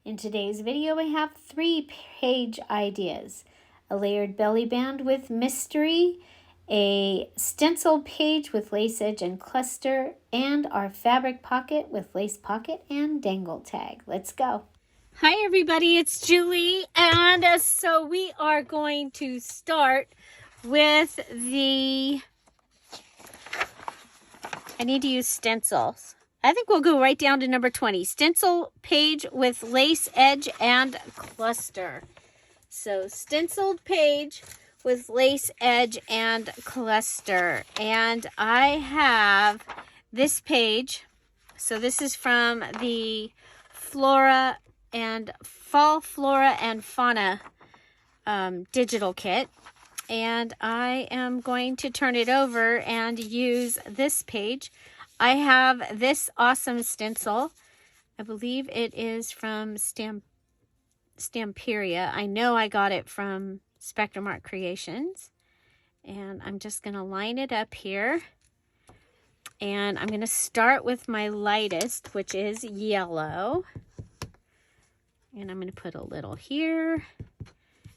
In today's video, I have 3-page ideas: a layered belly band with mystery, a stencil page with lace edge and cluster, and our fabric pocket with lace pocket and dangle tag. Let's go. Hi everybody, it's Julie, and so we are going to start with I need to use stencils. I think we'll go right down to number 20. Stencil page with lace edge and cluster. So stenciled page with lace edge and cluster. And I have this page. So this is from the Fall Flora and Fauna digital kit. And I am going to turn it over and use this page. I have this awesome stencil. I believe it is from Stamperia. I know I got it from Spectrum Art Creations. And I'm just going to line it up here. And I'm going to start with my lightest, which is yellow. And I'm going to put a little here,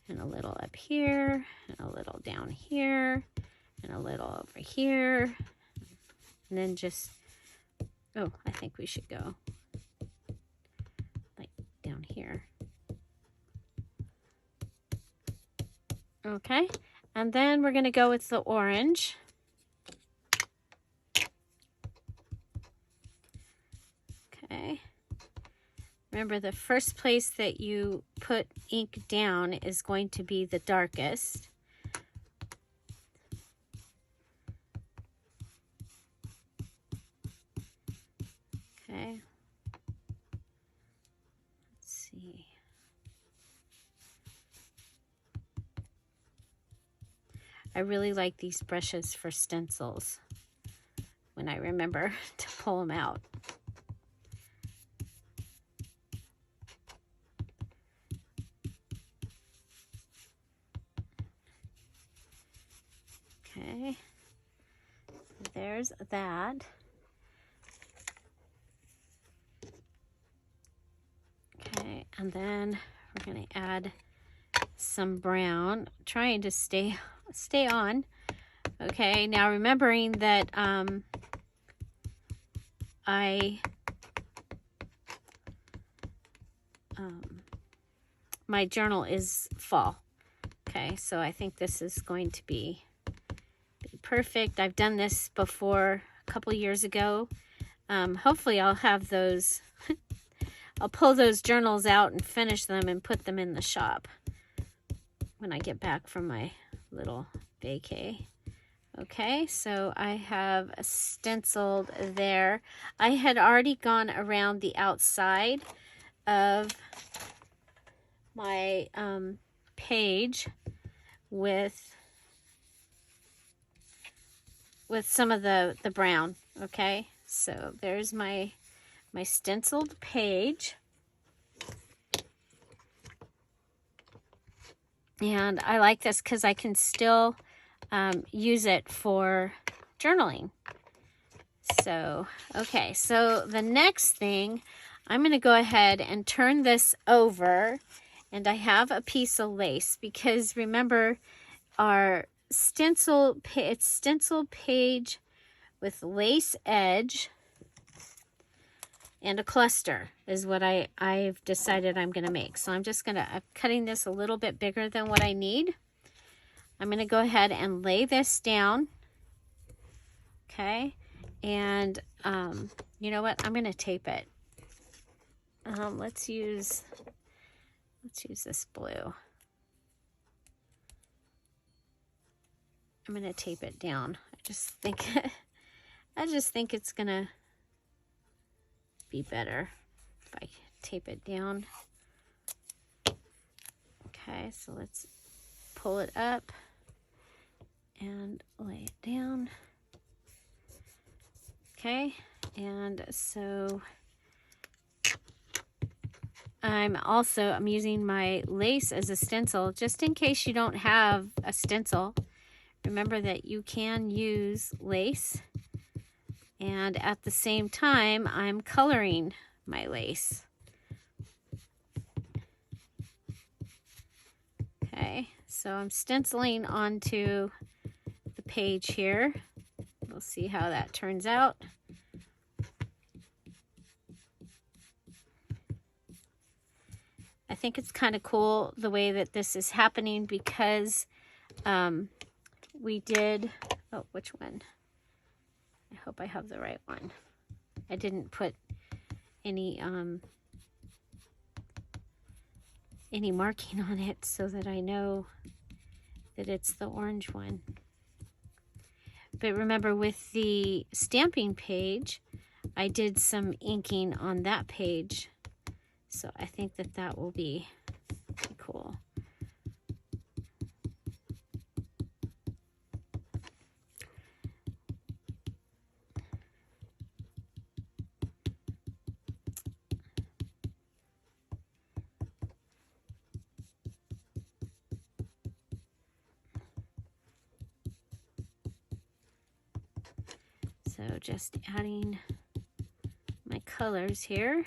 and a little up here, and a little down here, and a little over here. And then just, oh, I think we should go like down here. Okay, and then we're going to go with the orange. Okay. Remember, the first place that you put ink down is going to be the darkest. Okay. Let's see. I really like these brushes for stencils when I remember to pull them out. Okay, there's that. Okay, and then we're going to add some brown, trying to stay on. Okay, now remembering that my journal is fall. Okay, so I think this is going to be perfect. I've done this before a couple years ago. Hopefully I'll have those, I'll pull those journals out and finish them and put them in the shop when I get back from my little vacay. Okay, so I have stenciled there. I had already gone around the outside of my page with some of the brown. Okay, so there's my stenciled page. And I like this because I can still use it for journaling. So, okay, so the next thing, I'm going to go ahead and turn this over. And I have a piece of lace because remember our stencil page with lace edge and a cluster is what I've decided I'm going to make. So I'm cutting this a little bit bigger than what I need. I'm going to go ahead and lay this down. Okay, and you know what? I'm going to tape it. Let's use this blue. I'm going to tape it down. I just think it's going to be better if I tape it down. Okay, so let's pull it up and lay it down. Okay, and so I'm using my lace as a stencil just in case you don't have a stencil. Remember that you can use lace, and at the same time I'm coloring my lace. Okay, so I'm stenciling onto the page here. We'll see how that turns out. I think it's kind of cool the way that this is happening because we did, oh, which one? I hope I have the right one. I didn't put any marking on it so that I know that it's the orange one. But remember, with the stamping page, I did some inking on that page. So I think that that will be pretty cool. So just adding my colors here.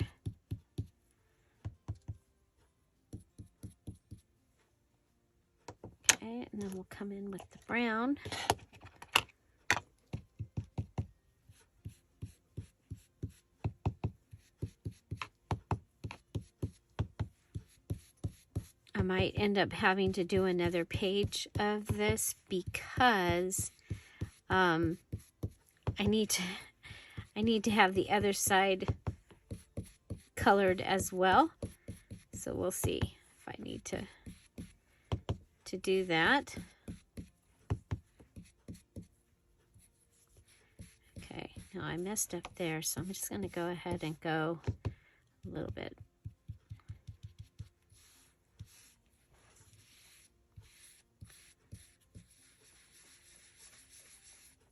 Okay, and then we'll come in with the brown. I might end up having to do another page of this because I need to have the other side colored as well. So we'll see if I need to do that. Okay, now I messed up there, so I'm just going to go ahead and go a little bit.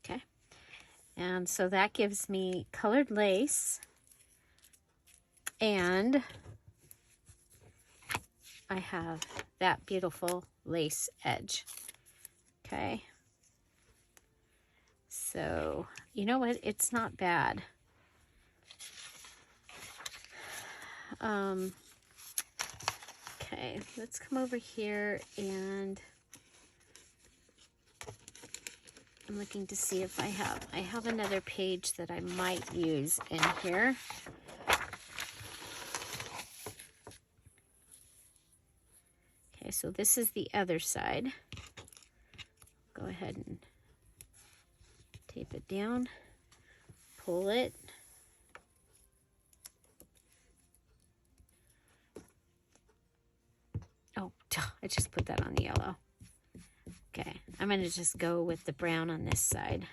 Okay, and so that gives me colored lace, and I have that beautiful lace edge. Okay, so you know what, it's not bad. Okay, let's come over here, and I'm looking to see if I have another page that I might use in here. Okay, so this is the other side. Go ahead and tape it down, pull it. Oh, I just put that on the yellow. Okay, I'm going to just go with the brown on this side.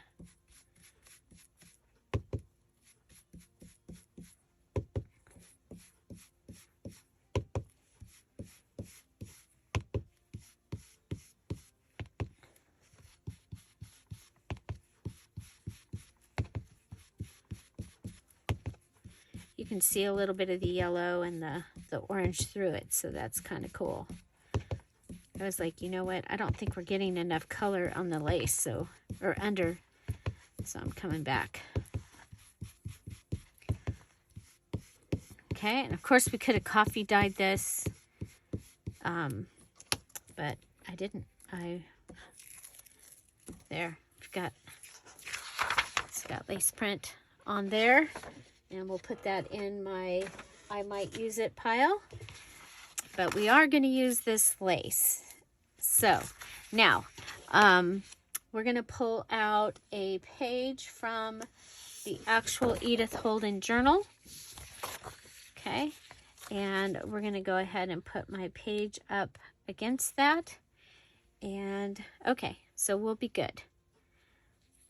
You can see a little bit of the yellow and the orange through it, so that's kind of cool. I was like, you know what, I don't think we're getting enough color on the lace, so, or under, so I'm coming back. Okay, and of course we could have coffee dyed this, but I didn't. There, it's got lace print on there, and we'll put that in my I might use it pile. But we are going to use this lace. So now we're going to pull out a page from the actual Edith Holden journal. Okay, and we're going to go ahead and put my page up against that. And okay, so we'll be good.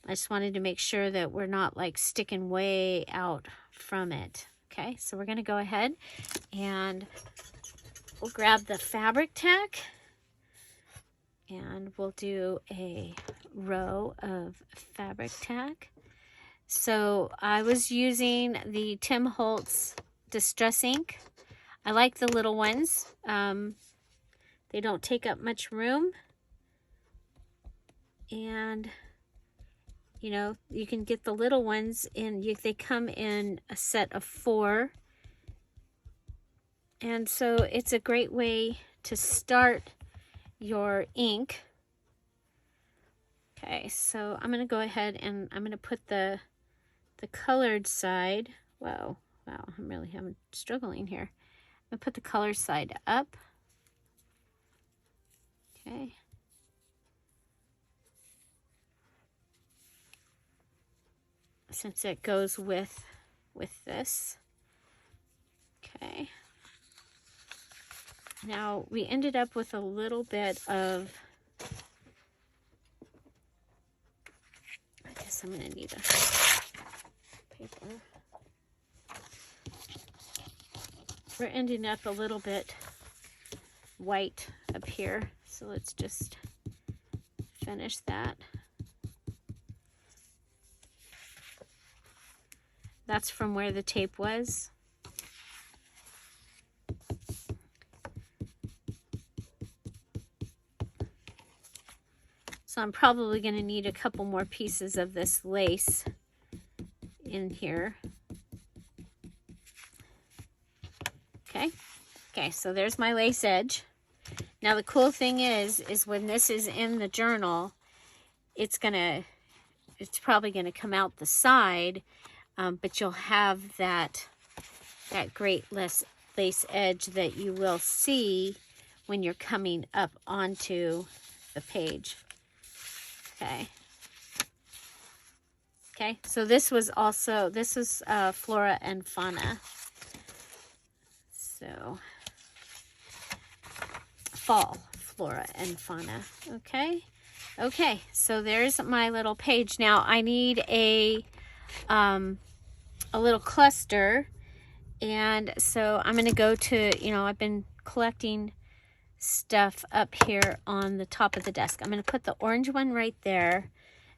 I just wanted to make sure that we're not like sticking way out from it. Okay, so we're going to go ahead and we'll grab the fabric tack, and we'll do a row of fabric tack. So I was using the Tim Holtz Distress Ink. I like the little ones. They don't take up much room. And, you know, you can get the little ones in, they come in a set of 4. And so it's a great way to start your ink. Okay, so I'm going to go ahead and I'm going to put the colored side. Wow, I'm really struggling here. I'm going to put the color side up. Okay. Since it goes with this. Okay. Now we ended up with a little bit of, I guess I'm going to need a paper. We're ending up a little bit white up here, so let's just finish that. That's from where the tape was. So I'm probably going to need a couple more pieces of this lace in here. Okay, so there's my lace edge. Now the cool thing is when this is in the journal, it's probably gonna come out the side, but you'll have that great lace edge that you will see when you're coming up onto the page. Okay, so this was flora and fauna. So fall flora and fauna. Okay, so there's my little page. Now I need a little cluster, and so I'm going to go to, I've been collecting stuff up here on the top of the desk. I'm going to put the orange one right there,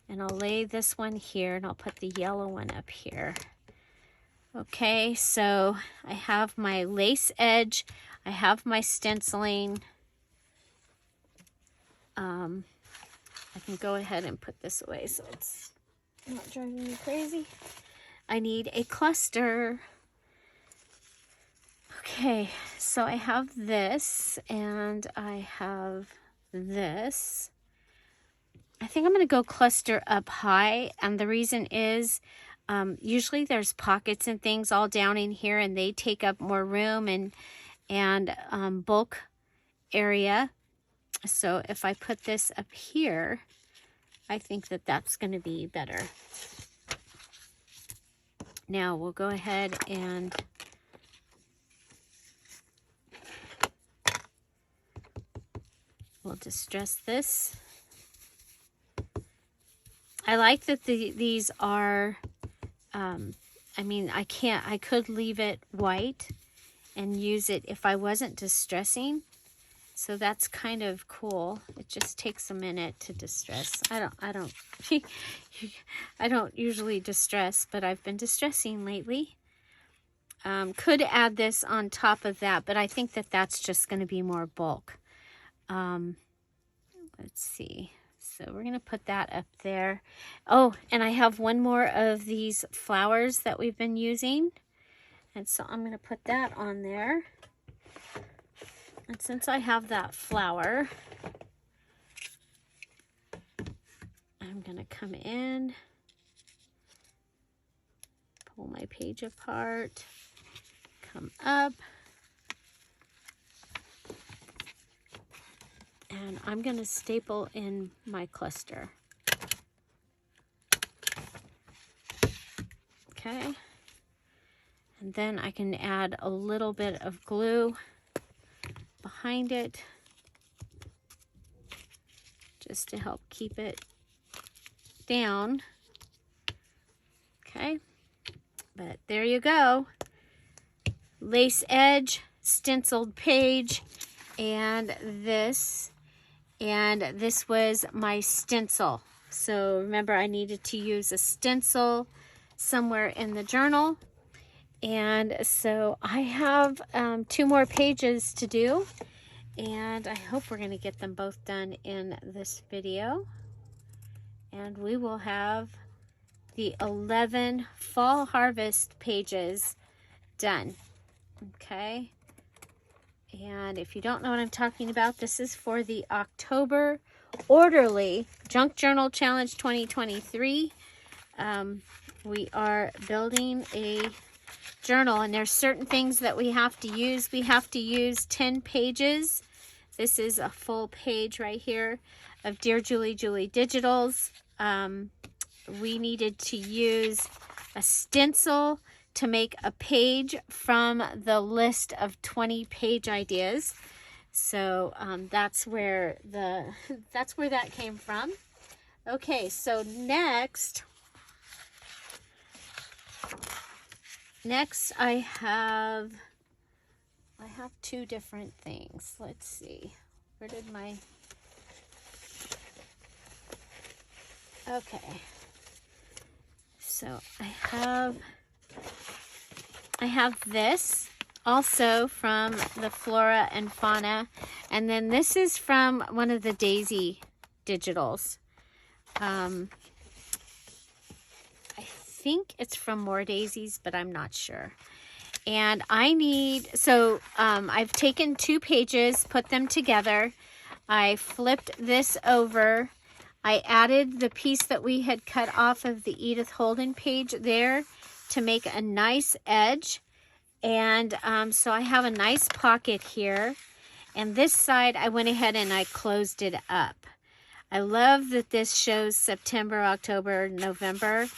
and I'll lay this one here, and I'll put the yellow one up here. Okay, so I have my lace edge, I have my stenciling. I can go ahead and put this away so it's not driving me crazy. I need a cluster. Okay, so I have this and I have this. I think I'm going to go cluster up high, and the reason is usually there's pockets and things all down in here, and they take up more room and bulk area. So if I put this up here, I think that's going to be better. Now we'll go ahead and we'll distress this. I like that these are, I could leave it white and use it if I wasn't distressing. So that's kind of cool. It just takes a minute to distress. I don't usually distress, but I've been distressing lately. Could add this on top of that, but I think that's just going to be more bulk. Let's see. So we're going to put that up there. Oh, and I have one more of these flowers that we've been using. And so I'm going to put that on there. And since I have that flower, I'm going to come in, pull my page apart, come up, and I'm going to staple in my cluster. Okay. And then I can add a little bit of glue behind it just to help keep it down. Okay, but there you go. Lace edge, stenciled page, and this was my stencil. So remember, I needed to use a stencil somewhere in the journal. And so I have 2 more pages to do, and I hope we're going to get them both done in this video. And we will have the 11 fall harvest pages done. Okay. And if you don't know what I'm talking about, this is for the October Orderly Junk Journal Challenge 2023. We are building a journal, and there's certain things that we have to use. We have to use 10 pages. This is a full page right here of Dear Julie Digitals. We needed to use a stencil to make a page from the list of 20 page ideas. So that's where that came from. Okay, so next I have two different things. Let's see. Where did my... Okay. So I have this also from the Flora and Fauna, and then this is from one of the Daisy digitals. I think it's from More Daisies, but I'm not sure. And I need, so I've taken 2 pages, put them together. I flipped this over. I added the piece that we had cut off of the Edith Holden page there to make a nice edge. And so I have a nice pocket here. And this side, I went ahead and I closed it up. I love that this shows September, October, November.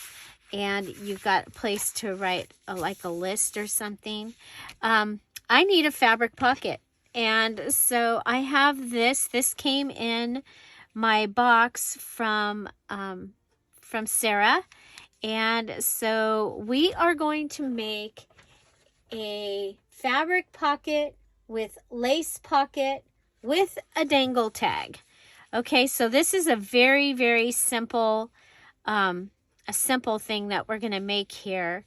And you've got a place to write like a list or something. I need a fabric pocket. And so I have this. This came in my box from Sarah. And so we are going to make a fabric pocket with lace pocket with a dangle tag. Okay, so this is a very, very simple a simple thing that we're going to make here.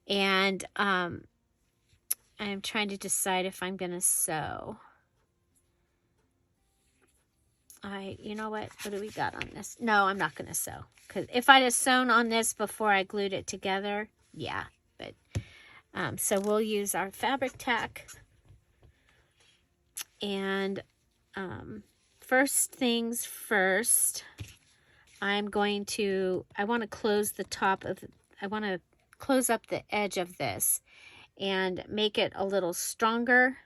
And I'm trying to decide if I'm going to sew. You know what do we got on this? No, I'm not going to sew. Because if I'd have sewn on this before I glued it together, yeah. But so we'll use our fabric tack. And first things first, I want to close the top of, I want to close up the edge of this and make it a little stronger.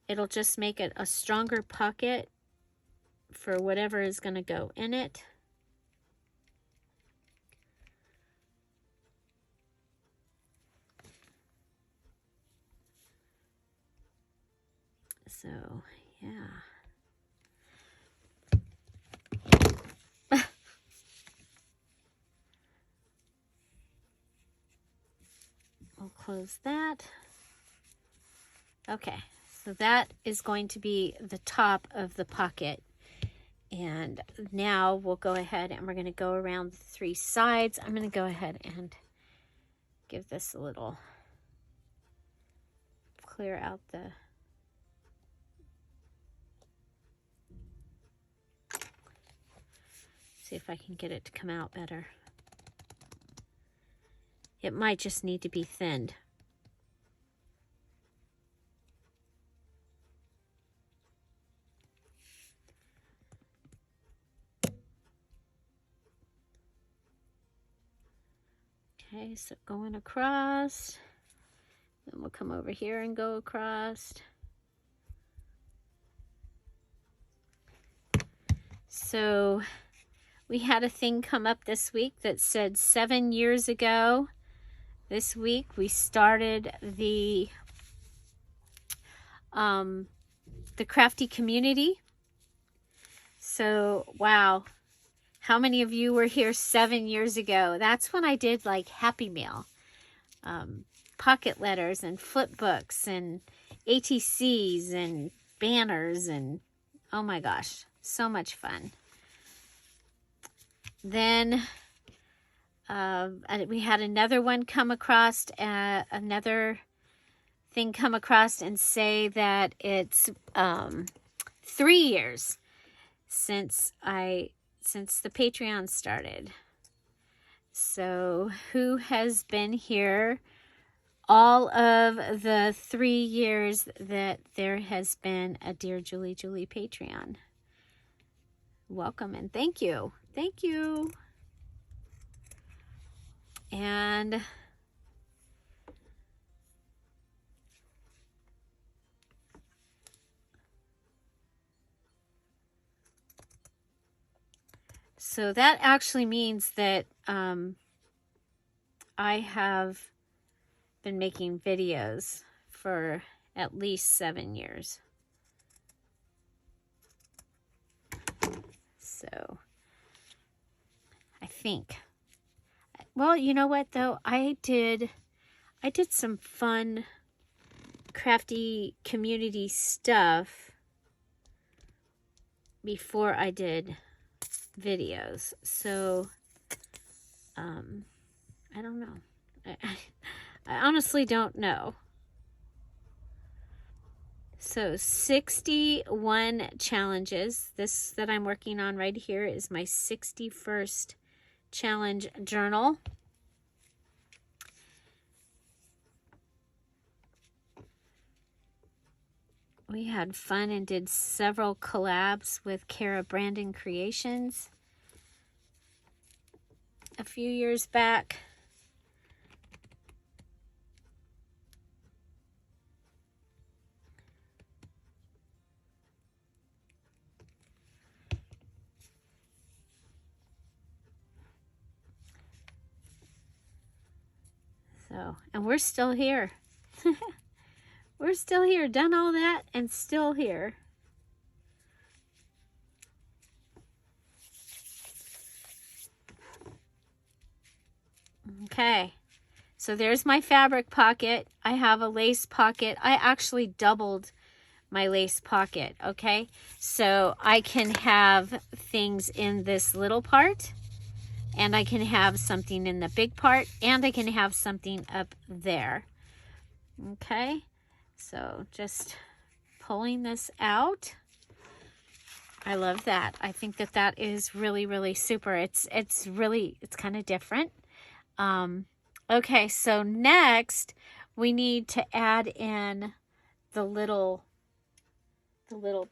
It'll just make it a stronger pocket for whatever is going to go in it. So, yeah. We'll close that. Okay, so that is going to be the top of the pocket. And now we'll go ahead and we're going to go around the 3 sides. I'm going to go ahead and give this a little, clear out the... See if I can get it to come out better. It might just need to be thinned. Okay, so going across. Then we'll come over here and go across. So we had a thing come up this week that said 7 years ago. This week we started the crafty community. So wow, how many of you were here 7 years ago? That's when I did like Happy Mail, pocket letters and flip books and ATCs and banners, and oh my gosh, so much fun. Then we had another one come across, another thing come across and say that it's 3 years since the Patreon started. So who has been here all of the 3 years that there has been a Dear Julie Julie Patreon. Welcome and thank you. Thank you. And so that actually means that I have been making videos for at least 7 years. So I think, well, you know what though? I did some fun, crafty community stuff before I did videos. So, I don't know. I honestly don't know. So 61 challenges. This that I'm working on right here is my 61st challenge journal. We had fun and did several collabs with Kara Brandon Creations a few years back. So, and we're still here. We're still here, done all that and still here. Okay, so there's my fabric pocket. I have a lace pocket. I actually doubled my lace pocket, okay? So I can have things in this little part, and I can have something in the big part, and I can have something up there, okay? So just pulling this out. I love that. I think that that is really, really super. It's kind of different. Okay, so next we need to add in the little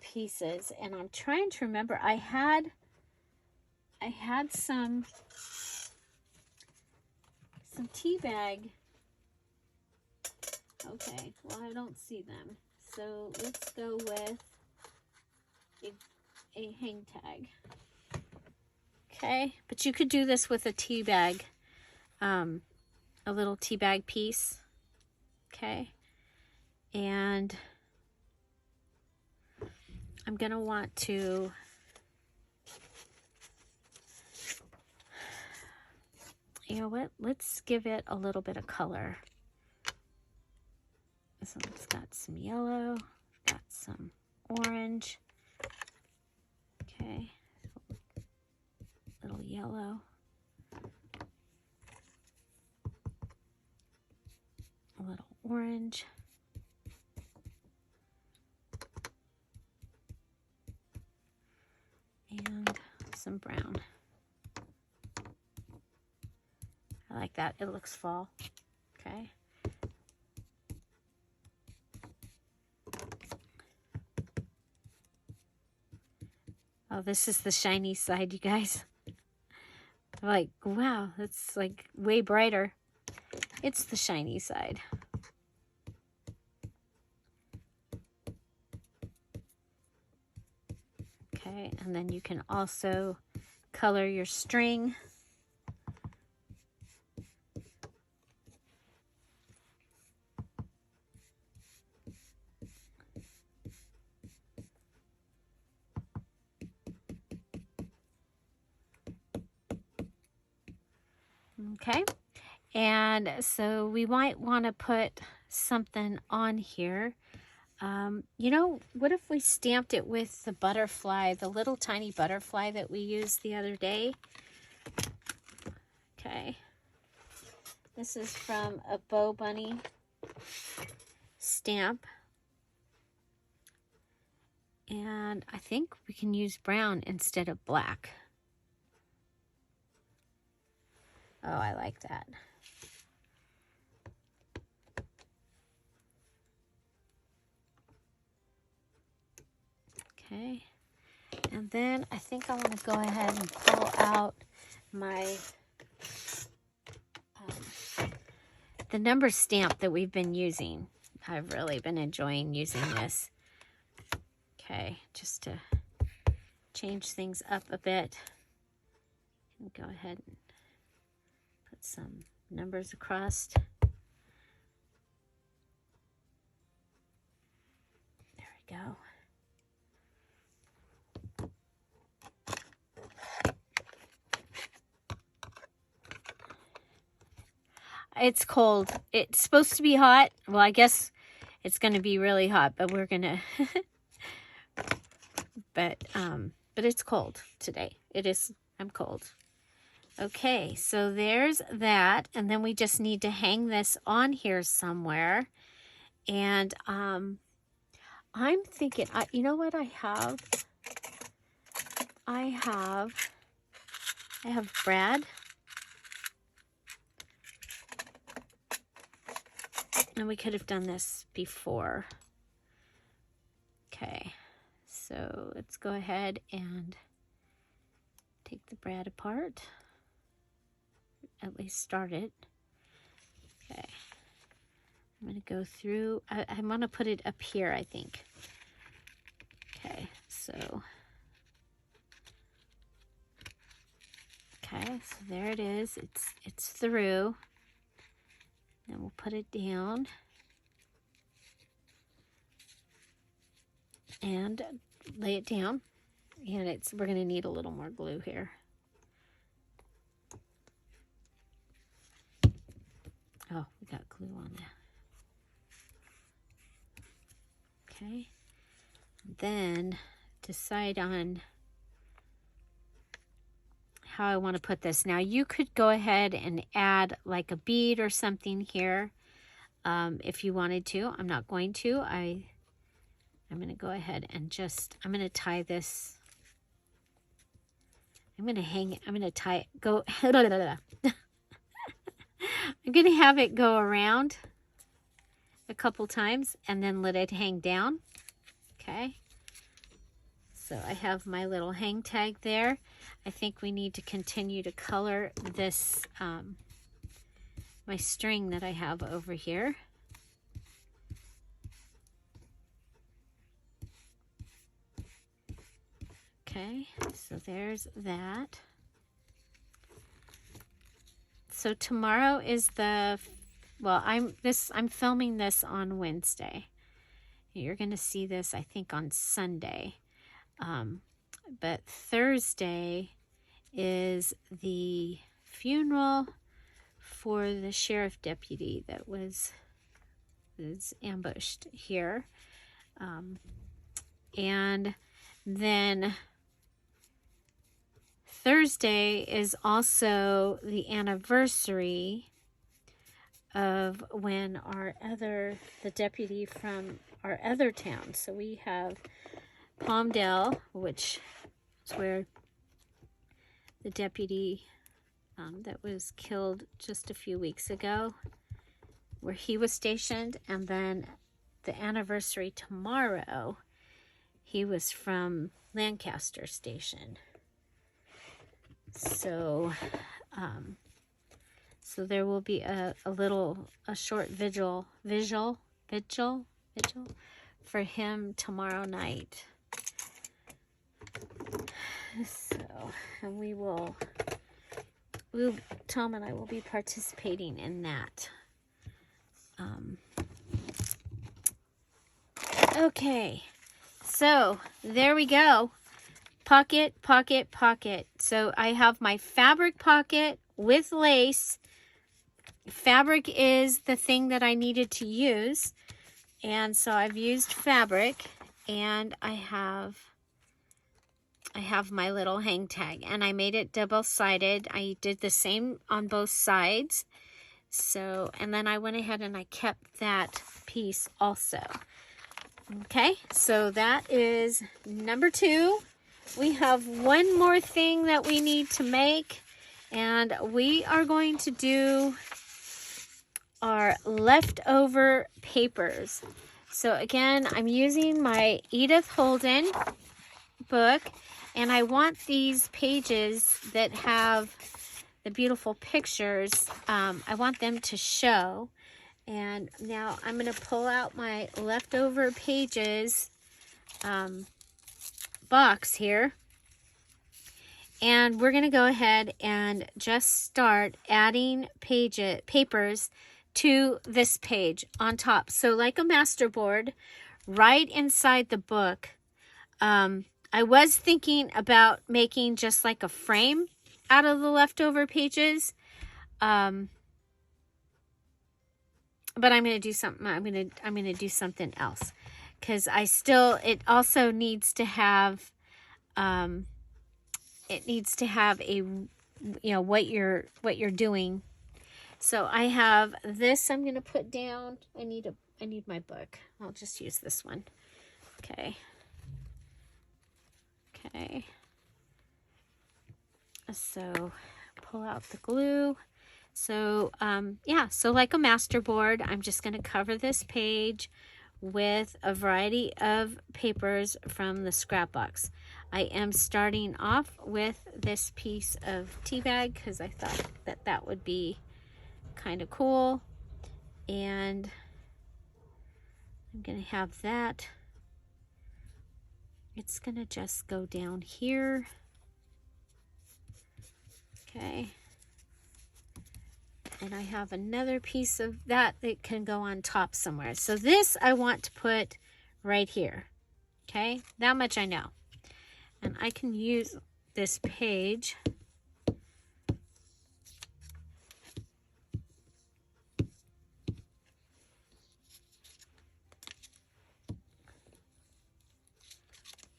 pieces, and I'm trying to remember. I had some tea bag. Okay, well, I don't see them. So let's go with a hang tag. Okay, but you could do this with a tea bag, a little tea bag piece. Okay, and I'm gonna want to you know what? Let's give it a little bit of color. So it's got some yellow, got some orange. Okay, little yellow. A little orange. And some brown. I like that. It looks fall. Okay. Oh, this is the shiny side, you guys. I'm like, wow, that's like way brighter. It's the shiny side. Okay, and then you can also color your string. Okay, and so we might want to put something on here. You know, what if we stamped it with the butterfly, the little tiny butterfly that we used the other day? Okay, this is from a Bow Bunny stamp. And I think we can use brown instead of black. Oh, I like that. Okay. And then I think I want to go ahead and pull out my the number stamp that we've been using. I've really been enjoying using this. Okay, just to change things up a bit. And go ahead and put some numbers across. There we go. It's cold. It's supposed to be hot. Well, I guess it's going to be really hot, but we're going to but it's cold today. It is. I'm cold. Okay, so there's that, and then we just need to hang this on here somewhere. And I'm thinking, you know what I have? I have Brad. And we could have done this before. Okay, so let's go ahead and take the Brad apart. At least start it. Okay, I'm going to go through. I'm going to put it up here, I think. Okay, so. Okay, so there it is. It's through. Then we'll put it down and lay it down. And we're going to need a little more glue here. Oh, we got glue on that. Okay. Then decide on how I want to put this. Now you could go ahead and add like a bead or something here if you wanted to. I'm not going to. I'm going to go ahead and I'm going to tie this. I'm going to hang it. I'm going to tie it. Go. I'm going to have it go around a couple times and then let it hang down. Okay. So I have my little hang tag there. I think we need to continue to color this, my string that I have over here. Okay, so there's that. So tomorrow is I'm filming this on Wednesday. You're going to see this, I think, on Sunday. But Thursday is the funeral for the sheriff deputy that was ambushed here. And then Thursday is also the anniversary of when the deputy from our other town. So we have Palmdale, which is where the deputy that was killed just a few weeks ago, where he was stationed. And then the anniversary tomorrow, he was from Lancaster Station. So so there will be a short vigil for him tomorrow night. So, and Tom and I will be participating in that. Okay, so there we go. Pocket, pocket, pocket. So I have my fabric pocket with lace. Fabric is the thing that I needed to use. And so I've used fabric, and I have my little hang tag, and I made it double-sided. I did the same on both sides. So, and then I went ahead and I kept that piece also. Okay, so that is number 2. We have one more thing that we need to make, and we are going to do our leftover papers. So again, I'm using my Edith Holden book, and I want these pages that have the beautiful pictures, I want them to show. And now I'm going to pull out my leftover pages box here. And we're going to go ahead and just start adding papers to this page on top. So like a masterboard, right inside the book, I was thinking about making just like a frame out of the leftover pages. But I'm going to do something. I'm going to do something else, because it also needs to have, it needs to have a, what you're doing. So I have this. I'm going to put down. I need my book. I'll just use this one. Okay. Okay. So pull out the glue. So yeah, so like a masterboard, I'm just going to cover this page with a variety of papers from the scrap box. I am starting off with this piece of tea bag because I thought that would be kind of cool. And I'm going to have that. It's going to just go down here. Okay. And I have another piece of that can go on top somewhere. So this I want to put right here. Okay, that much I know. And I can use this page.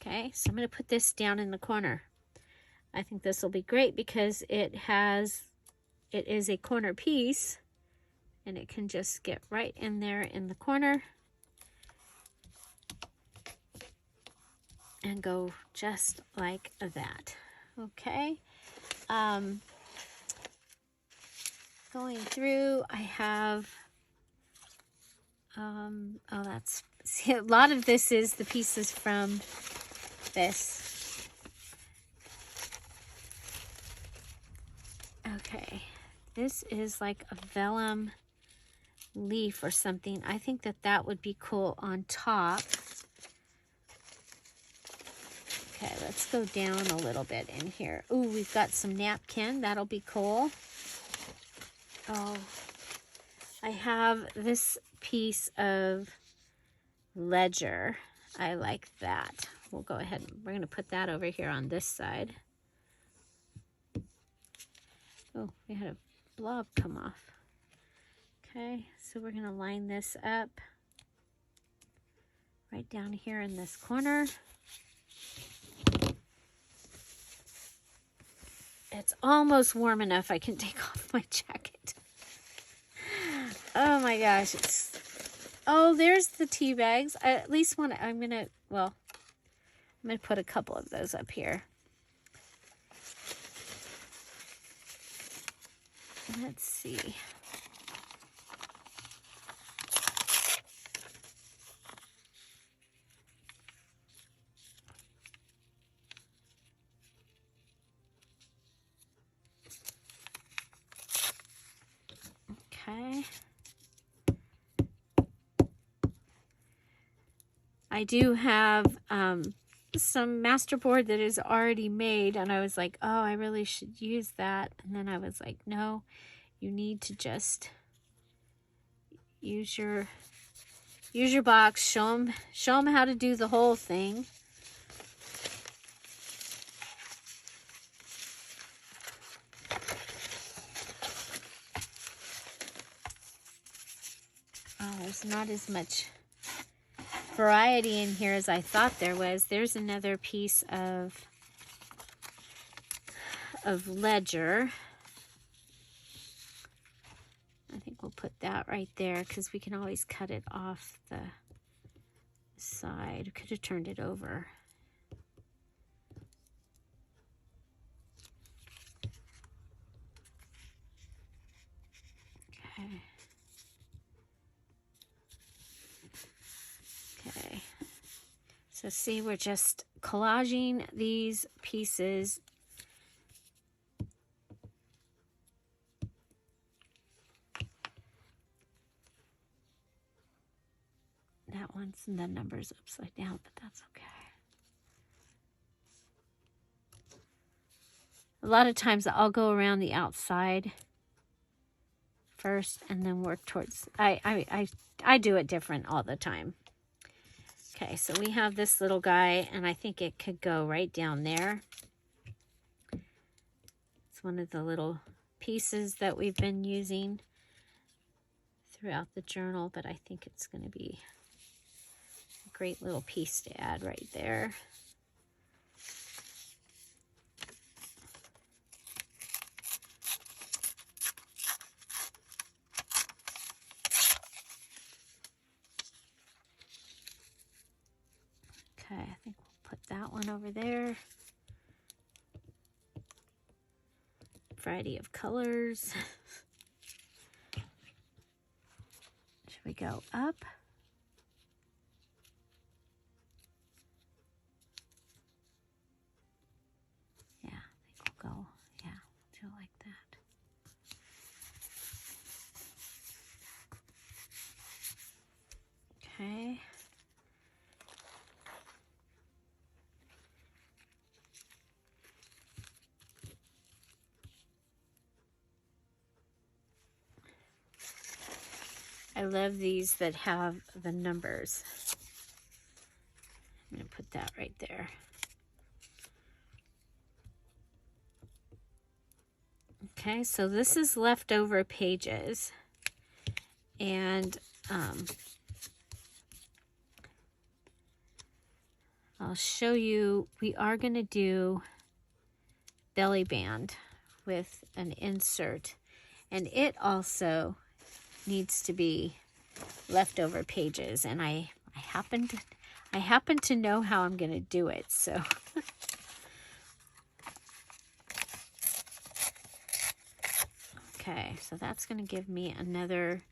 Okay, so I'm going to put this down in the corner. I think this will be great because it is a corner piece, and it can just get right in there in the corner and go just like that. Okay. Going through, I have, see, a lot of this is the pieces from this. Okay. This is like a vellum leaf or something. I think that would be cool on top. Okay, let's go down a little bit in here. Ooh, we've got some napkin. That'll be cool. Oh, I have this piece of ledger. I like that. We'll go ahead and we're going to put that over here on this side. Oh, we had a blob come off. Okay, so we're going to line this up right down here in this corner. It's almost warm enough I can take off my jacket. Oh my gosh. Oh, there's the tea bags. I at least want to, I'm going to put a couple of those up here. Let's see. Okay. I do have some masterboard that is already made, and I was like, oh, I really should use that. And then I was like, no, you need to just use your box, show them how to do the whole thing. Oh, there's not as much variety in here as I thought there was. There's another piece of ledger. I think we'll put that right there because we can always cut it off the side. Could have turned it over. Okay. Okay. So see, we're just collaging these pieces. That one's the numbers upside down, but that's okay. A lot of times I'll go around the outside first and then work towards, I do it different all the time. Okay, so we have this little guy, and I think it could go right down there. It's one of the little pieces that we've been using throughout the journal, but I think it's going to be a great little piece to add right there. Okay, I think we'll put that one over there. Variety of colors. Should we go up? Yeah, I think we'll go, yeah, we'll do it like that. Okay. I love these that have the numbers. I'm going to put that right there. Okay, so this is leftover pages. And I'll show you, we are going to do belly band with an insert. And it also needs to be leftover pages, and I happen to know how I'm going to do it, so okay, so that's going to give me another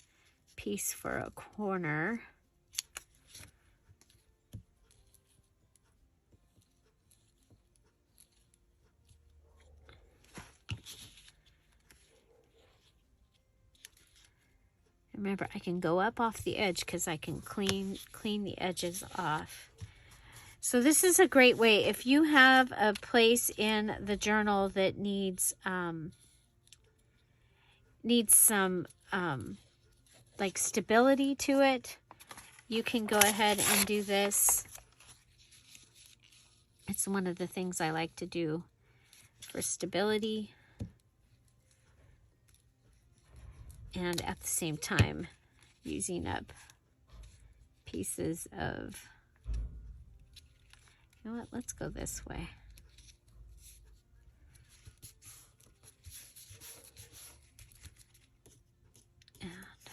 piece for a corner. Remember, I can go up off the edge because I can clean the edges off. So this is a great way if you have a place in the journal that needs some like stability to it. You can go ahead and do this. It's one of the things I like to do for stability. And at the same time, using up pieces of, you know what, let's go this way. And I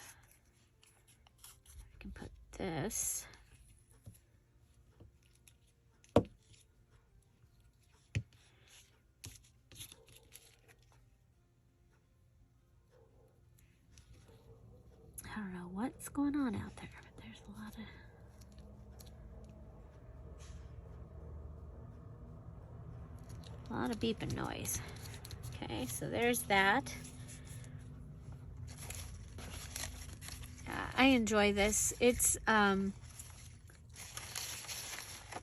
can put this. I don't know what's going on out there, but there's a lot of beeping noise. Okay, so there's that. I enjoy this. It's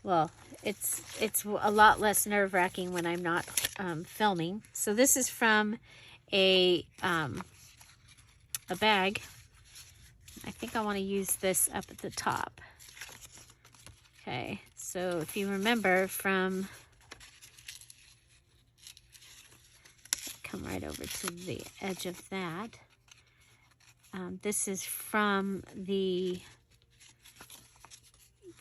well, it's a lot less nerve-wracking when I'm not filming. So this is from a bag. I think I want to use this up at the top. Okay, so if you remember from, come right over to the edge of that. This is from the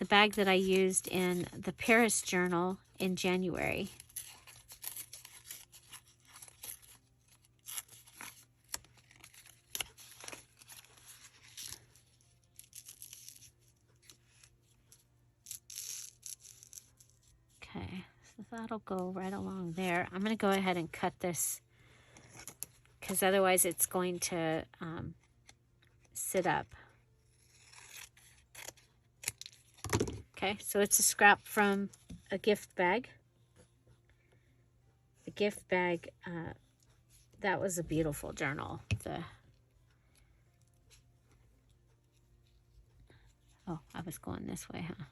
bag that I used in the Paris journal in January. Okay, so that'll go right along there. I'm going to go ahead and cut this because otherwise it's going to sit up. Okay, so it's a scrap from a gift bag. The gift bag, that was a beautiful journal. Oh, I was going this way, huh?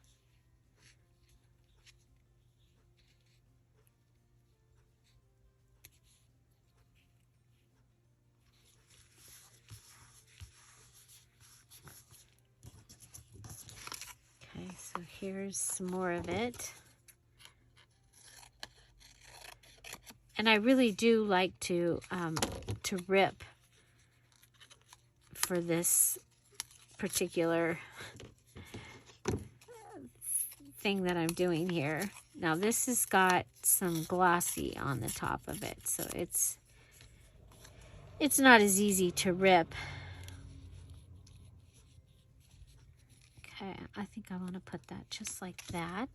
Okay, so here's some more of it. And I really do like to rip for this particular thing that I'm doing here. Now this has got some glossy on the top of it, so it's not as easy to rip. Okay, I think I want to put that just like that.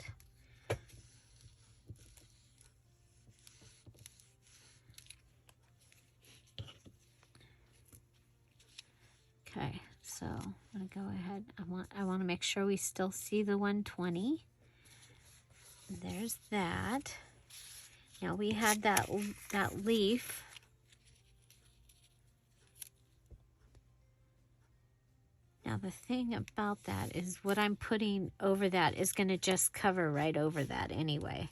Okay, so I'm gonna go ahead. I want to make sure we still see the 120. There's that. Now we had that leaf. Now the thing about that is what I'm putting over that is going to just cover right over that anyway.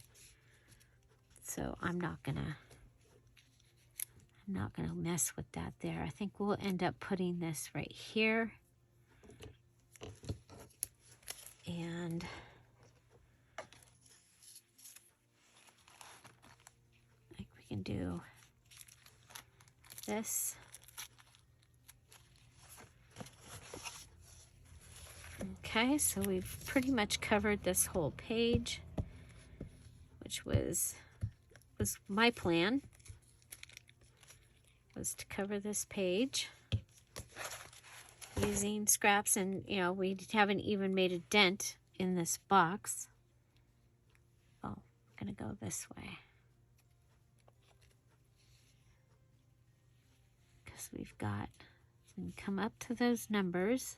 So I'm not gonna mess with that there. I think we'll end up putting this right here. And I think we can do this. Okay, so we've pretty much covered this whole page, which was my plan, was to cover this page using scraps. And you know, we haven't even made a dent in this box. Oh, I'm gonna go this way because we've got, so we can come up to those numbers,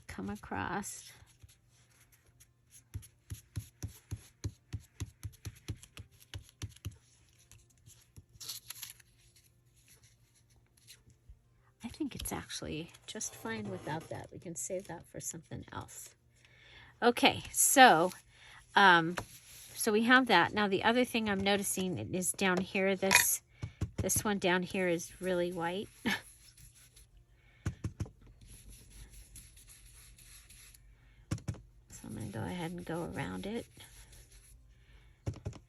come across. I think it's actually just fine without that. We can save that for something else. Okay, so we have that. Now the other thing I'm noticing is down here, this one down here is really white. So I'm going to go ahead and go around it.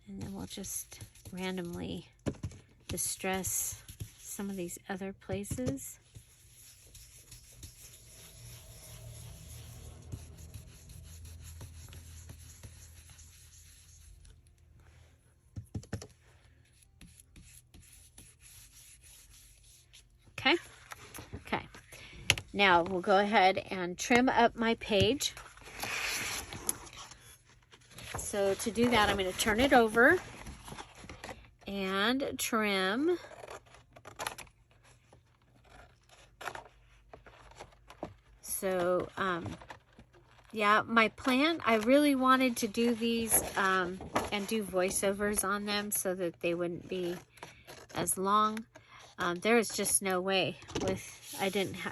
And then we'll just randomly distress some of these other places. Okay. Okay. Now we'll go ahead and trim up my page. So to do that, I'm going to turn it over and trim. So, yeah, my plan, I really wanted to do these and do voiceovers on them so that they wouldn't be as long. There is just no way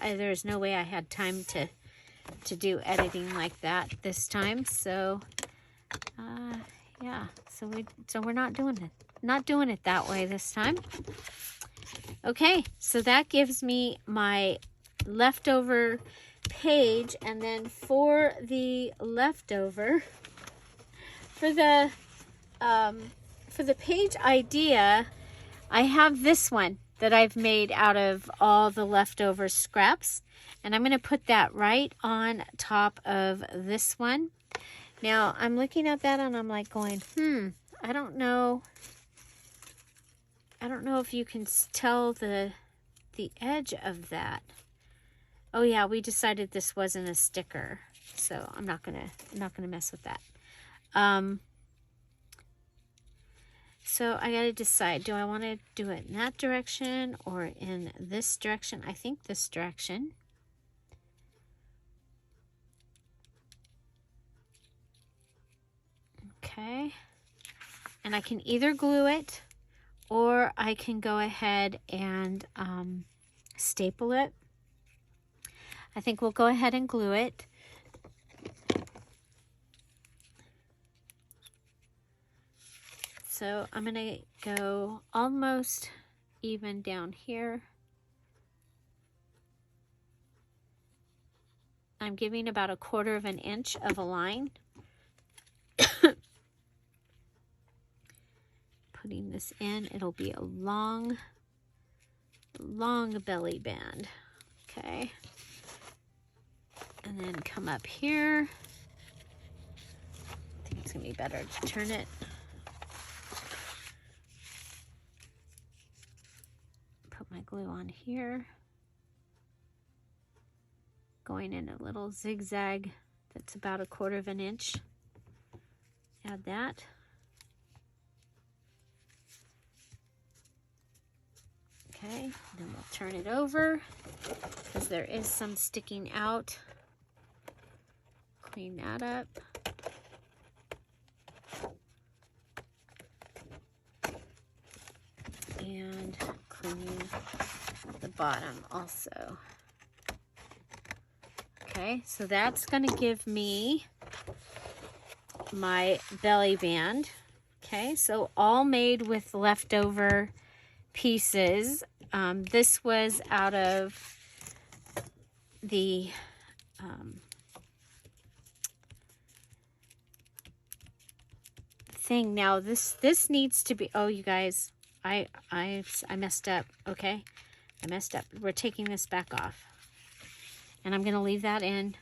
there's no way I had time to do editing like that this time. So, yeah, so we're not doing it that way this time. Okay, so that gives me my leftover page, and then for the leftover, for the page idea, I have this one that I've made out of all the leftover scraps, and I'm going to put that right on top of this one. Now I'm looking at that and I'm like going, I don't know if you can tell the edge of that. Oh yeah, we decided this wasn't a sticker, so I'm not gonna mess with that. So I gotta decide, do I want to do it in that direction or in this direction? I think this direction. Okay. And I can either glue it or I can go ahead and staple it. I think we'll go ahead and glue it. So I'm going to go almost even down here. I'm giving about 1/4 of an inch of a line. Putting this in, it'll be a long belly band. Okay. And then come up here. I think it's going to be better to turn it. Put my glue on here. Going in a little zigzag that's about 1/4 of an inch. Add that. Okay, then we'll turn it over because there is some sticking out. Clean that up. And clean the bottom also. Okay, so that's going to give me my belly band. Okay, so all made with leftover pieces. This was out of the thing. Now this needs to be, oh, you guys, I messed up. Okay, I messed up. We're taking this back off, and I'm gonna leave that in.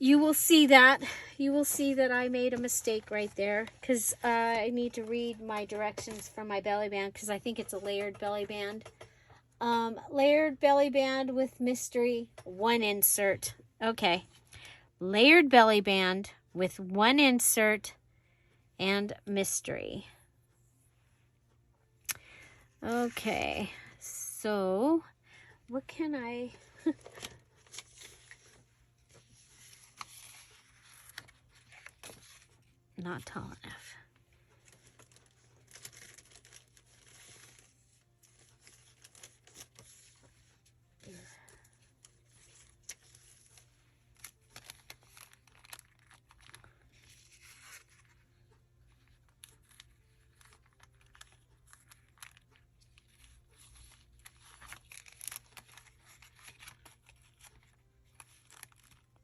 You will see that. You will see that I made a mistake right there because I need to read my directions for my belly band because I think it's a layered belly band. Layered belly band with mystery, 1 insert. Okay. Layered belly band with 1 insert and mystery. Okay. So, what can I... Not tall enough.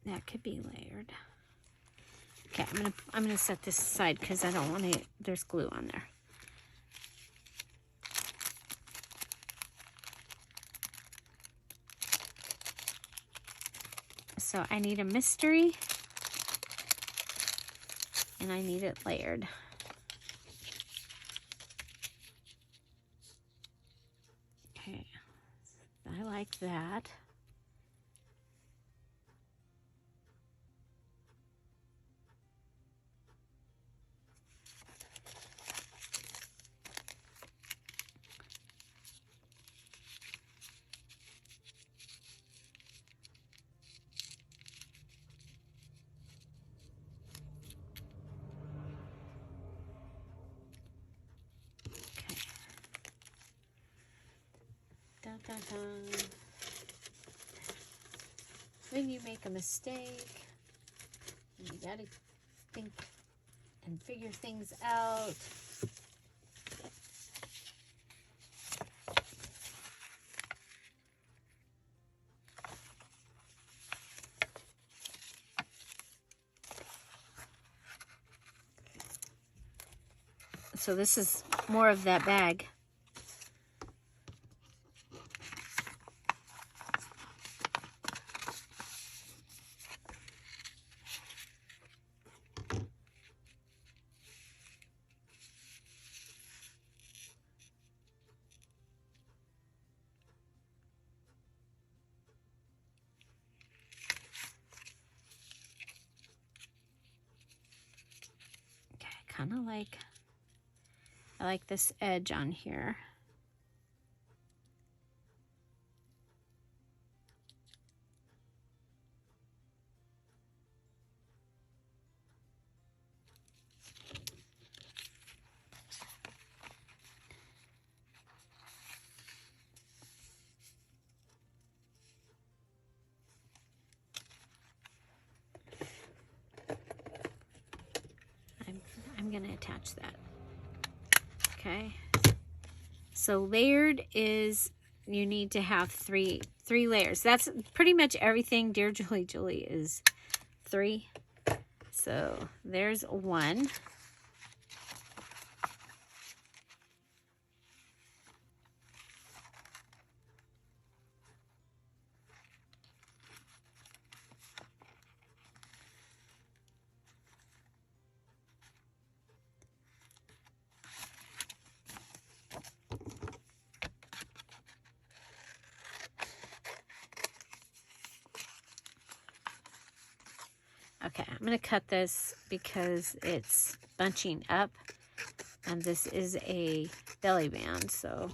That could be layered. Okay, I'm gonna set this aside because I don't want to. There's glue on there. So I need a mystery, and I need it layered. Okay, I like that. Dun, dun, dun. When you make a mistake, you gotta think and figure things out. So this is more of that bag. Kind of like, I like this edge on here. I'm going to attach that. Okay. So layered is, you need to have three layers. That's pretty much everything. Dear Julie is 3. So there's 1. Okay, I'm going to cut this because it's bunching up, and this is a belly band, so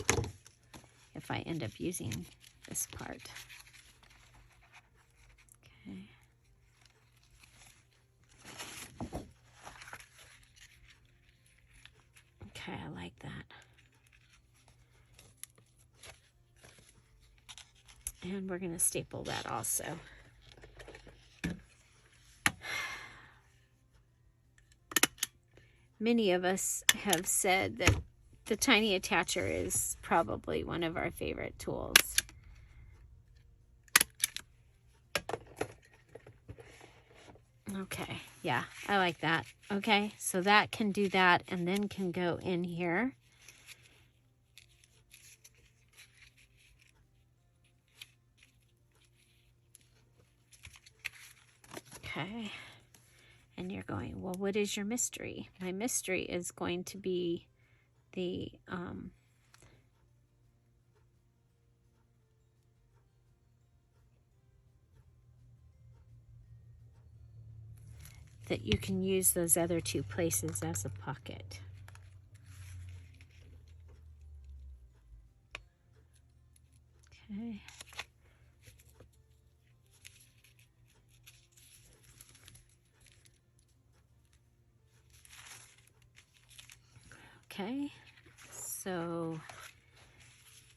if I end up using this part. Okay. Okay, I like that. And we're going to staple that also. Many of us have said that the tiny attacher is probably one of our favorite tools. Okay, yeah, I like that. Okay, so that can do that and then can go in here. Okay, and you're going, well, what is your mystery? My mystery is going to be the that you can use those other 2 places as a pocket. Okay. Okay, so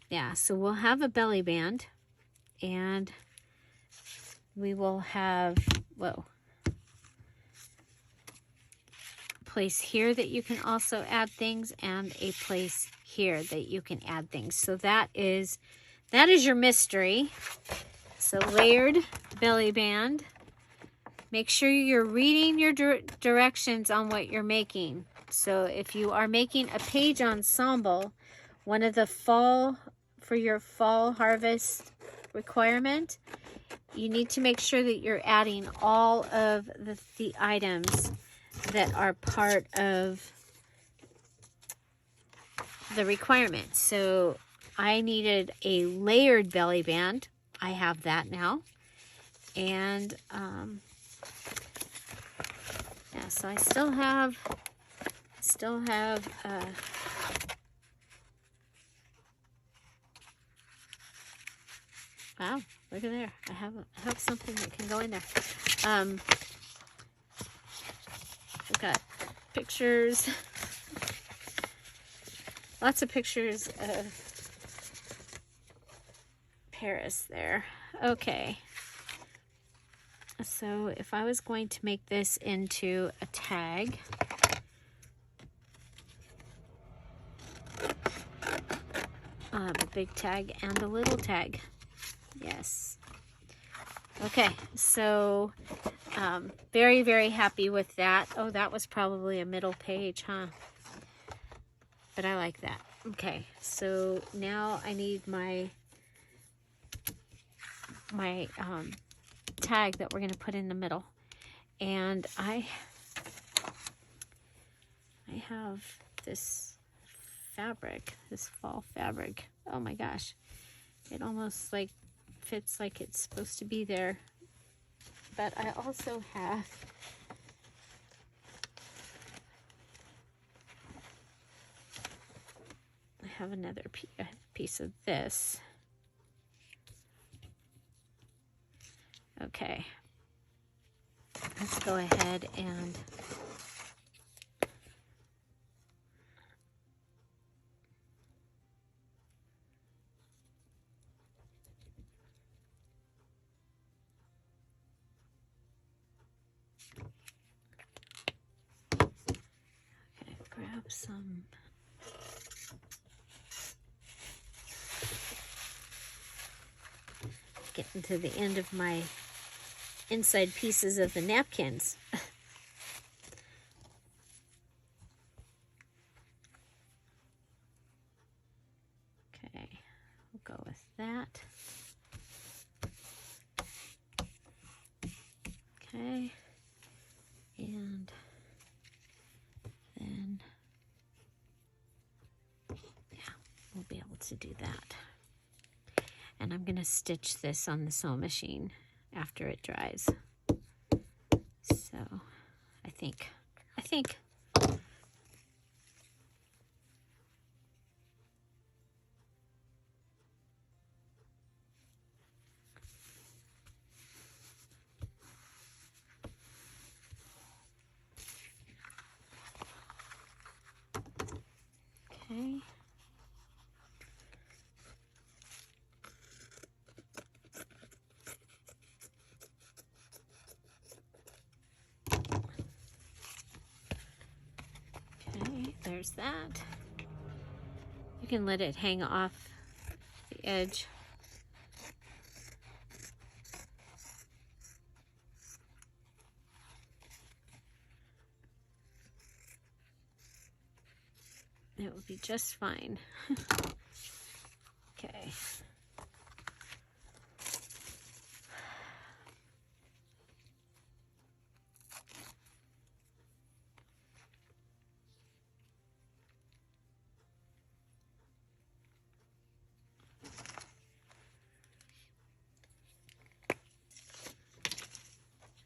yeah, so we'll have a belly band, and we will have, whoa, place here that you can also add things, and a place here that you can add things. So that is your mystery. So layered belly band. Make sure you're reading your directions on what you're making. So if you are making a page ensemble, one of the for your fall harvest requirement, you need to make sure that you're adding all of the items that are part of the requirement. So I needed a layered belly band. I have that now. And yeah, so I still have wow, look at there. I have something that can go in there. We've got pictures. Lots of pictures of Paris there. Okay. So if I was going to make this into a tag, I'll have a big tag and a little tag. Yes. Okay, so very, very happy with that. Oh, that was probably a middle page, huh? But I like that. Okay, so now I need my tag that we're going to put in the middle. And I have this fabric, this fall fabric. Oh my gosh. It almost like fits like it's supposed to be there. But I also have another piece of this. Okay. Let's go ahead and some getting to the end of my inside pieces of the napkins. Okay, we'll go with that. Okay, and then, yeah, we'll be able to do that. And I'm going to stitch this on the sewing machine after it dries. So I think. Okay. Okay, there's that. You can let it hang off the edge. It would be just fine. Okay.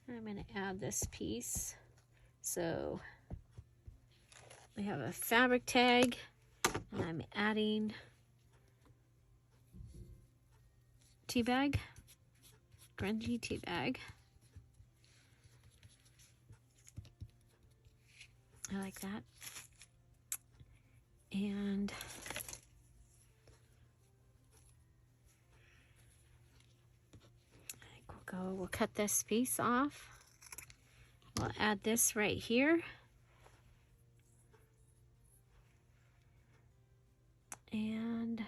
I'm going to add this piece. So we have a fabric tag, and I'm adding tea bag, grungy tea bag. I like that. And I think we'll cut this piece off. We'll add this right here. And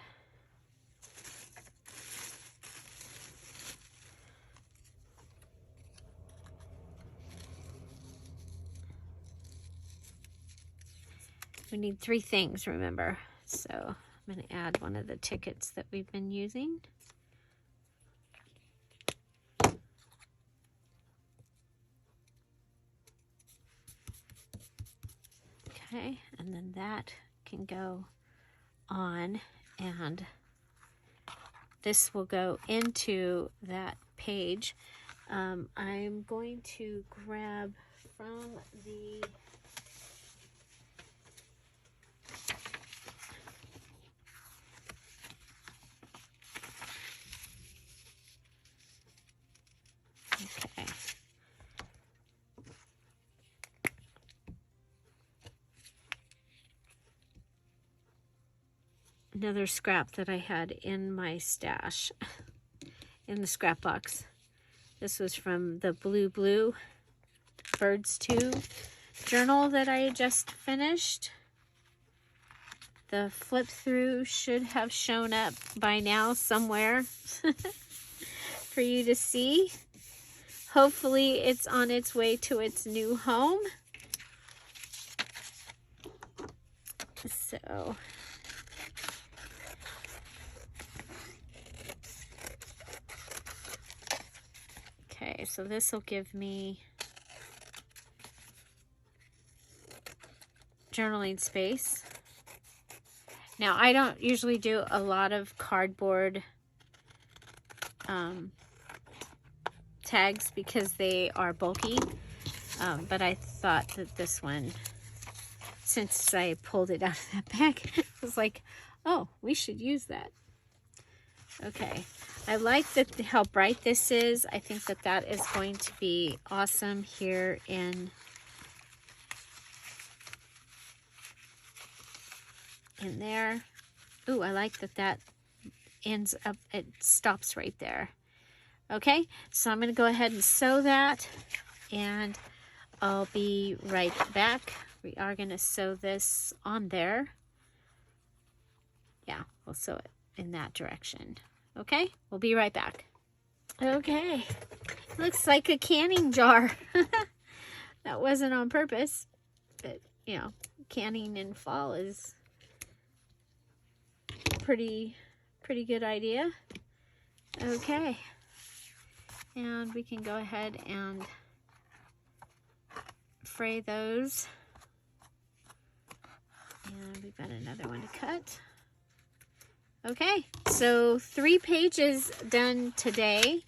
we need 3 things, remember. So I'm going to add one of the tickets that we've been using. Okay, and then that can go on, and this will go into that page. I'm going to grab from the okay. Another scrap that I had in my stash, in the scrap box. This was from the Blue Birds 2 journal that I just finished. The flip through should have shown up by now somewhere for you to see. Hopefully it's on its way to its new home. So okay, so this will give me journaling space. Now, I don't usually do a lot of cardboard tags because they are bulky, but I thought that this one, since I pulled it out of that bag, I was like, oh, we should use that. Okay, I like how bright this is. I think that that is going to be awesome here in there. Ooh, I like that ends up, it stops right there. Okay, so I'm going to go ahead and sew that, and I'll be right back We are going to sew this on there. Yeah, we'll sew it in that direction. Okay, we'll be right back. Okay, looks like a canning jar. That wasn't on purpose, but you know, canning in fall is pretty good idea. Okay, and we can go ahead and fray those. And we've got another one to cut. Okay, so 3 pages done today.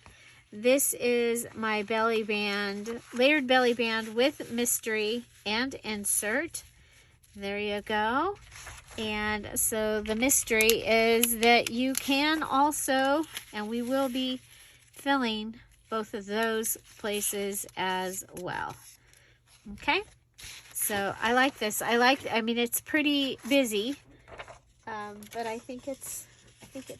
This is my belly band, layered belly band with mystery and insert. There you go. And so the mystery is that you can also, and we will be filling both of those places as well. Okay, so I like this. I mean, it's pretty busy, but I think it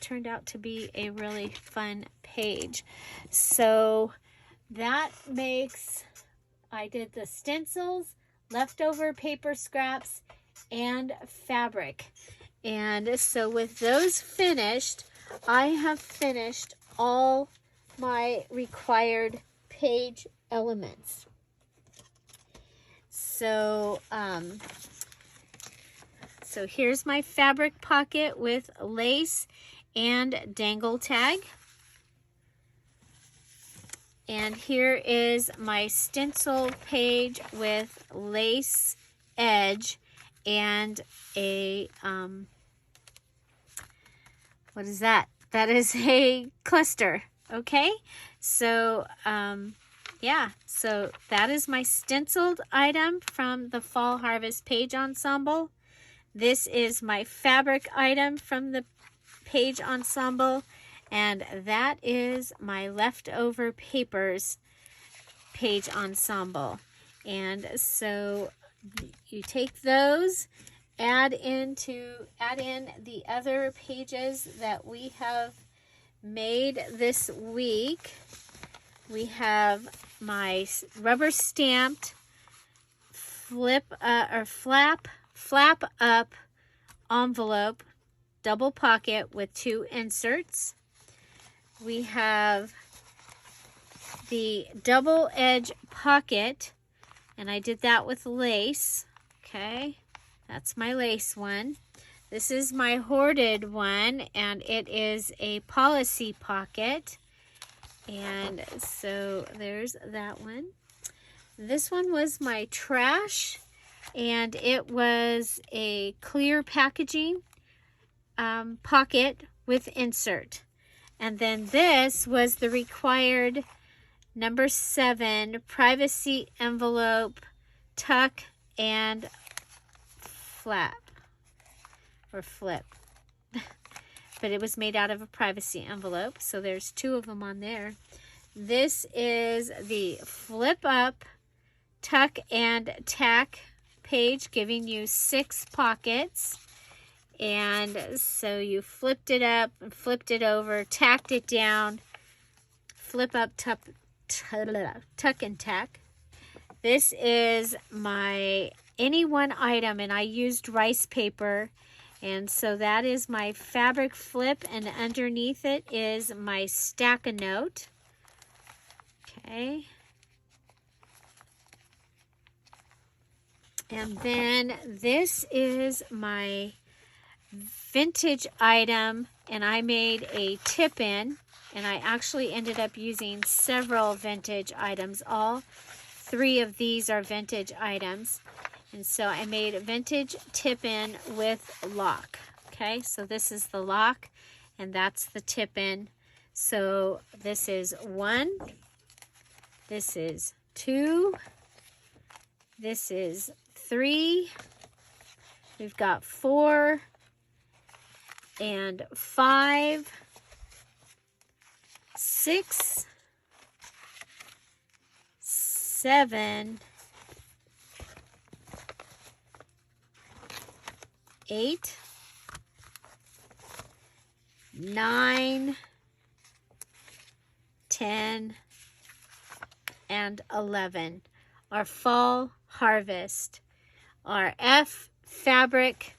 turned out to be a really fun page. So that makes, I did the stencils, leftover paper scraps, and fabric. And so with those finished, I have finished all my required page elements. So, so here's my fabric pocket with lace and dangle tag. And here is my stencil page with lace edge and a, what is that? That is a cluster, okay? So, yeah, so that is my stenciled item from the Fall Harvest Page Ensemble. This is my fabric item from the Page Ensemble, and that is my leftover papers Page Ensemble. And so you take those, add in the other pages that we have made this week. We have my rubber stamped flap up envelope, double pocket with 2 inserts. We have the double edge pocket, and I did that with lace. Okay, that's my lace one. This is my hoarded one, and it is a policy pocket. And so there's that one. This one was my trash, and it was a clear packaging pocket with insert. And then this was the required number 7 privacy envelope, tuck, and flap or flip. But it was made out of a privacy envelope, so there's 2 of them on there. This is the flip up, tuck, and tack page, giving you 6 pockets. And so you flipped it up, flipped it over, tacked it down, flip up, tuck, and tack. This is my any one item, and I used rice paper. And so that is my fabric flip, and underneath it is my stack-a-note. Okay. And then this is my vintage item, and I made a tip-in, and I actually ended up using several vintage items. All 3 of these are vintage items. And so I made a vintage tip-in with lock. Okay, so this is the lock, and that's the tip-in. So this is 1, this is 2, this is 3, we've got 4, and 5, 6, 7, 8, 9, 10, and 11 are Fall Harvest our F fabric.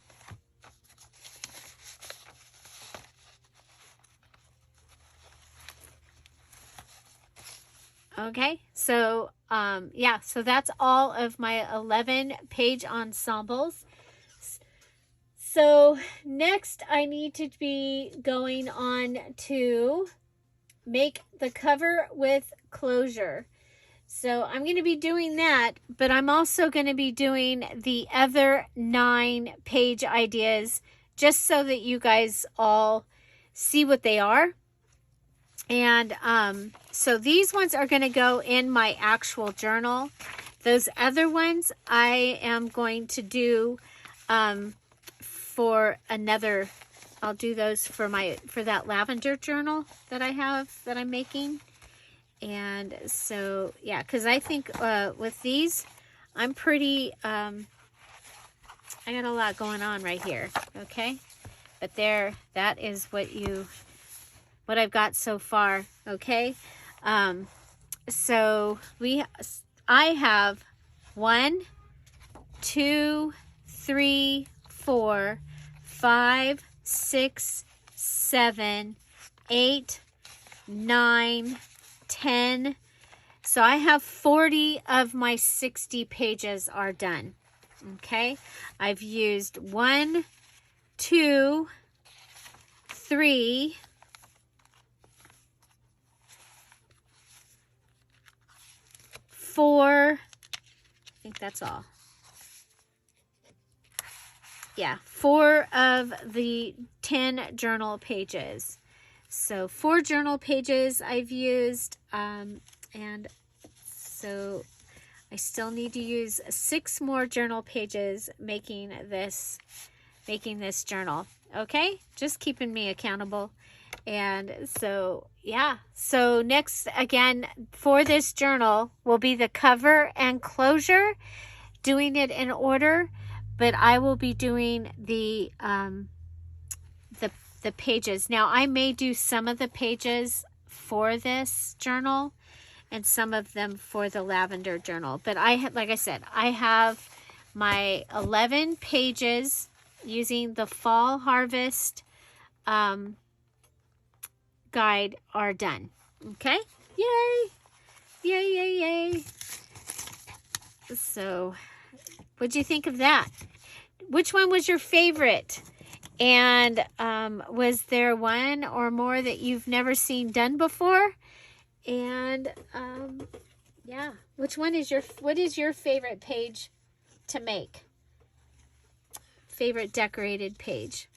Okay, so yeah, so that's all of my 11 page ensembles. So next I need to be going on to make the cover with closure. So I'm going to be doing that, but I'm also going to be doing the other 9 page ideas just so that you guys all see what they are. And so these ones are going to go in my actual journal. Those other ones I am going to do for another, I'll do those for that lavender journal that I have, that I'm making. And so, yeah, because I think with these, I'm pretty, I got a lot going on right here, okay? But that is what I've got so far, okay? So I have 1, 2, 3, 4, 5, 6, 7, 8, 9, 10. So I have 40 of my 60 pages are done. Okay. I've used 1, 2, 3, 4. I think that's all. Yeah, 4 of the 10 journal pages. So 4 journal pages I've used, and so I still need to use 6 more journal pages making this journal. Okay, just keeping me accountable. And so yeah, so next again for this journal will be the cover and closure, doing it in order, but I will be doing the pages. Now I may do some of the pages for this journal and some of them for the lavender journal, but like I said, I have my 11 pages using the fall harvest guide are done. Okay, yay, yay, yay, yay. So what'd you think of that? Which one was your favorite? And was there one or more that you've never seen done before? And yeah, what is your favorite page to make? Favorite decorated page?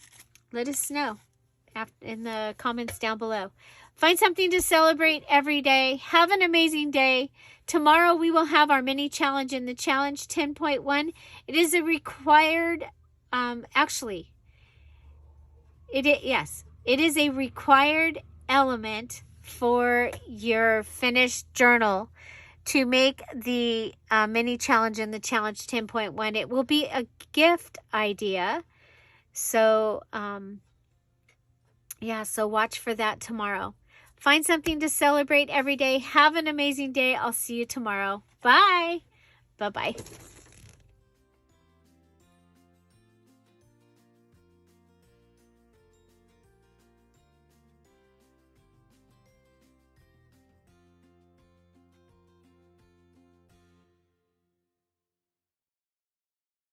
Let us know in the comments down below. Find something to celebrate every day. Have an amazing day. Tomorrow we will have our mini challenge in the challenge 10.1. It is a required, it is a required element for your finished journal to make the mini challenge in the challenge 10.1. It will be a gift idea. So, yeah, so watch for that tomorrow. Find something to celebrate every day. Have an amazing day. I'll see you tomorrow. Bye. Bye-bye.